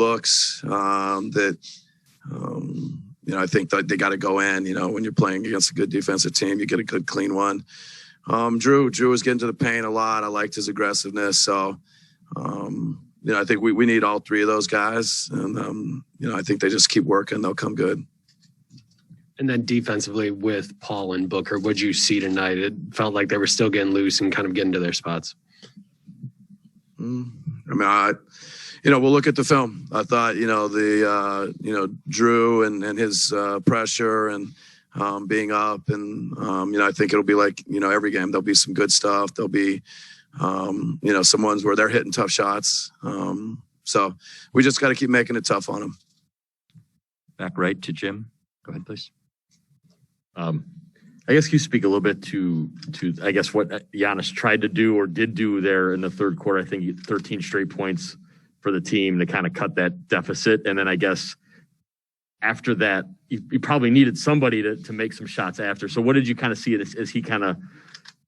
looks that, I think that they got to go in. When you're playing against a good defensive team, you get a good, clean one. Drew was getting to the paint a lot. I liked his aggressiveness. So, I think we need all three of those guys. And, I think they just keep working. They'll come good. And then defensively with Paul and Booker, what'd you see tonight? It felt like they were still getting loose and kind of getting to their spots. We'll look at the film. I thought, Drew and his pressure and being up. And, I think it'll be like, every game, there'll be some good stuff. There'll be, some ones where they're hitting tough shots. So we just got to keep making it tough on them. Back right to Jim. Go ahead, please. I guess you speak a little bit to I guess what Giannis tried to do or did do there in the third quarter. I think 13 straight points for the team to kind of cut that deficit. And then I guess after that, you probably needed somebody to make some shots after. So what did you kind of see as he kind of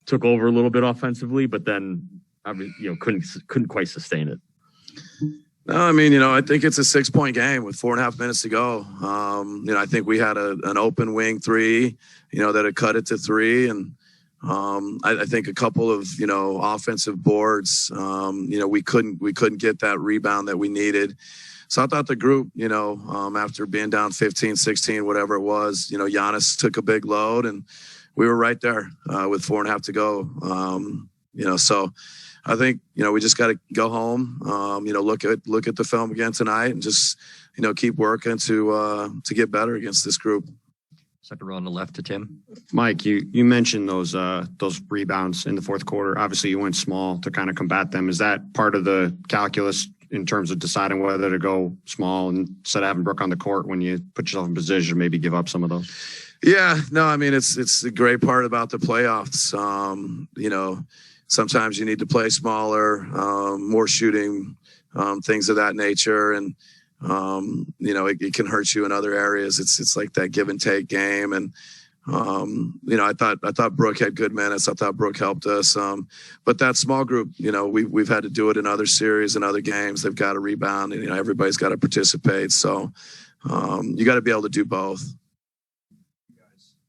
took over a little bit offensively, but then couldn't quite sustain it? No, I think it's a 6-point game with 4.5 minutes to go. I think we had an open wing three, that had cut it to 3. And I think a couple of, offensive boards, we couldn't get that rebound that we needed. So I thought the group, after being down 15, 16, whatever it was, Giannis took a big load and we were right there with 4.5 to go. So I think, we just got to go home, look at the film again tonight and just, keep working to get better against this group. Second row on the left to Tim. Mike, you mentioned those rebounds in the fourth quarter. Obviously, you went small to kind of combat them. Is that part of the calculus in terms of deciding whether to go small instead of having Brooke on the court when you put yourself in position, maybe give up some of those? Yeah, no, it's a great part about the playoffs. Sometimes you need to play smaller, more shooting, things of that nature. And, it can hurt you in other areas. It's like that give and take game. And, I thought Brooke had good minutes. I thought Brooke helped us. But that small group, we've had to do it in other series and other games. They've got to rebound and, everybody's got to participate. So, you got to be able to do both.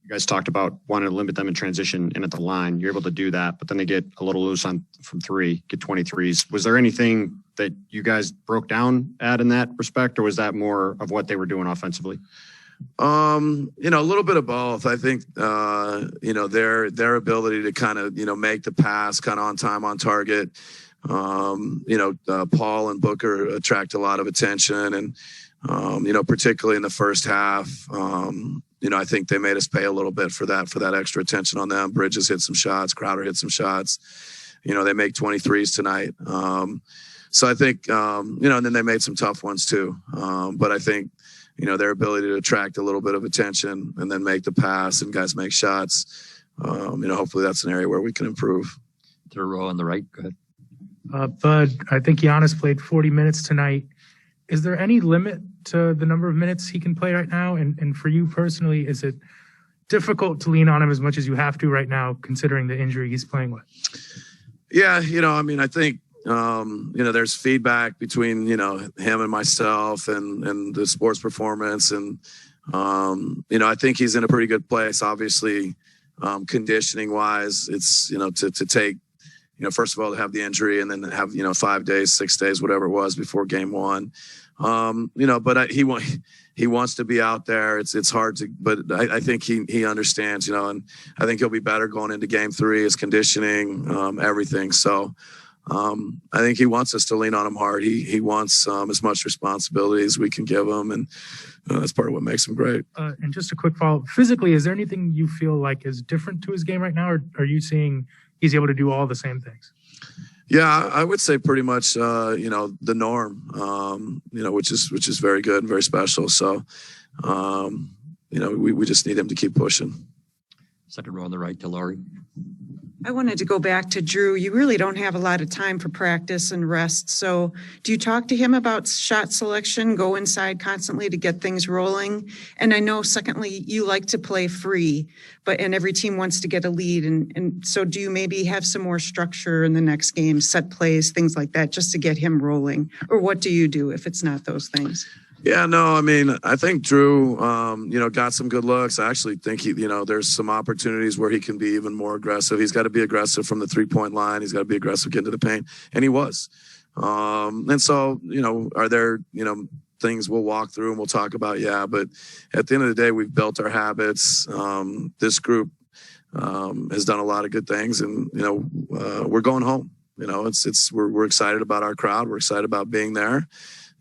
You guys talked about wanting to limit them in transition and at the line. You're able to do that, but then they get a little loose from 3, get 23s. Was there anything that you guys broke down at in that respect, or was that more of what they were doing offensively? A little bit of both. I think, their ability to kind of, make the pass kind of on time, on target. Paul and Booker attract a lot of attention and, particularly in the first half, I think they made us pay a little bit for that extra attention on them. Bridges hit some shots. Crowder hit some shots. They make 23s tonight. So I think, and then they made some tough ones too. But I think, their ability to attract a little bit of attention and then make the pass and guys make shots, hopefully that's an area where we can improve. Third row on the right. Go ahead. Bud, I think Giannis played 40 minutes tonight. Is there any limit to the number of minutes he can play right now? And for you personally, is it difficult to lean on him as much as you have to right now, considering the injury he's playing with? Yeah, I think, there's feedback between, him and myself and the sports performance. And, I think he's in a pretty good place, obviously, conditioning wise. It's, to take, first of all, to have the injury and then have, 5 days, 6 days, whatever it was before game 1. But he wants to be out there. It's hard to, but I think he understands, and I think he'll be better going into game 3, his conditioning, everything. So, I think he wants us to lean on him hard. He wants as much responsibility as we can give him, and that's part of what makes him great. And just a quick follow-up. Physically, is there anything you feel like is different to his game right now, or are you seeing he's able to do all the same things? Yeah, I would say pretty much, the norm, which is very good and very special. So, we just need him to keep pushing. Second row on the right to Laurie. I wanted to go back to Drew. You really don't have a lot of time for practice and rest. So do you talk to him about shot selection, go inside constantly to get things rolling? And I know, secondly, you like to play free, and every team wants to get a lead. And so do you maybe have some more structure in the next game, set plays, things like that, just to get him rolling? Or what do you do if it's not those things? Yeah, no, I mean, I think Drew, got some good looks. I actually think there's some opportunities where he can be even more aggressive. He's got to be aggressive from the 3-point line. He's got to be aggressive getting to the paint, and he was. And so, are there, things we'll walk through and we'll talk about? Yeah, but at the end of the day, we've built our habits. This group has done a lot of good things, and we're going home. We're excited about our crowd. We're excited about being there.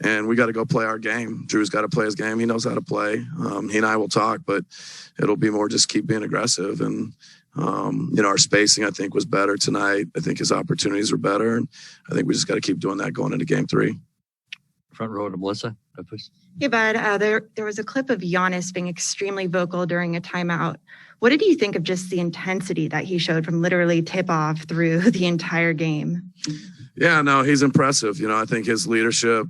And we got to go play our game. Drew's got to play his game. He knows how to play. He and I will talk, but it'll be more just keep being aggressive. And, our spacing, I think, was better tonight. I think his opportunities were better. And I think we just got to keep doing that going into game 3. Front row to Melissa, please. Hey, Bud. There was a clip of Giannis being extremely vocal during a timeout. What did you think of just the intensity that he showed from literally tip-off through the entire game? Yeah, no, he's impressive. I think his leadership,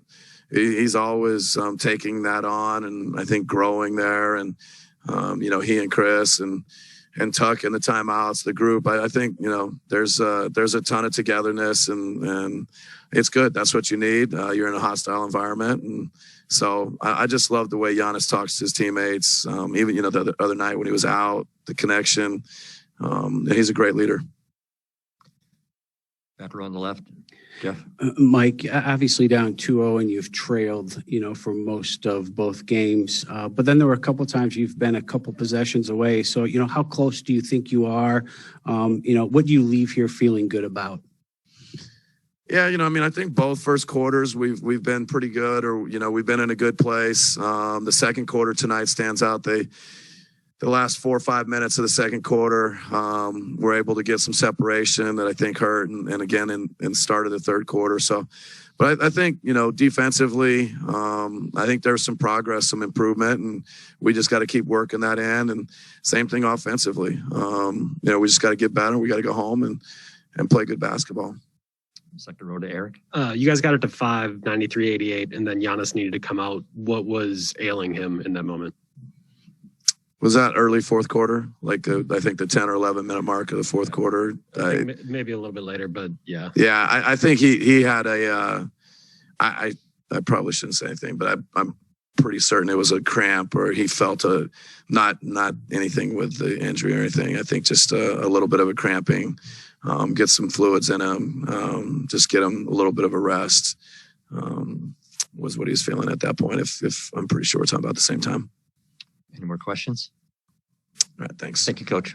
he's always taking that on, and I think growing there. And he and Chris and Tuck in the timeouts, the group. I think there's a ton of togetherness, and it's good. That's what you need. You're in a hostile environment, and so I just love the way Giannis talks to his teammates. Even the other night when he was out, the connection. And he's a great leader. Back row on the left. Jeff? Mike, obviously down 2-0 and you've trailed, for most of both games. But then there were a couple times you've been a couple possessions away. So, how close do you think you are? What do you leave here feeling good about? Yeah, I think both first quarters we've been pretty good, or, we've been in a good place. The second quarter tonight stands out. The last 4 or 5 minutes of the second quarter, we're able to get some separation that I think hurt, and again in the start of the third quarter. So, but I think defensively, I think there's some progress, some improvement, and we just got to keep working that in. And same thing offensively. We just got to get better. We got to go home and play good basketball. Second row to Eric. You guys got it to 5, 93-88, and then Giannis needed to come out. What was ailing him in that moment? Was that early fourth quarter? I think the 10 or 11 minute mark of the fourth quarter. Maybe a little bit later, but yeah. Yeah, I think he had a. I probably shouldn't say anything, but I'm pretty certain it was a cramp, or he felt not anything with the injury or anything. I think just a little bit of a cramping. Get some fluids in him. Just get him a little bit of a rest. Was what he was feeling at that point. If I'm pretty sure we're talking about the same time. Any more questions? All right, thanks. Thank you, Coach.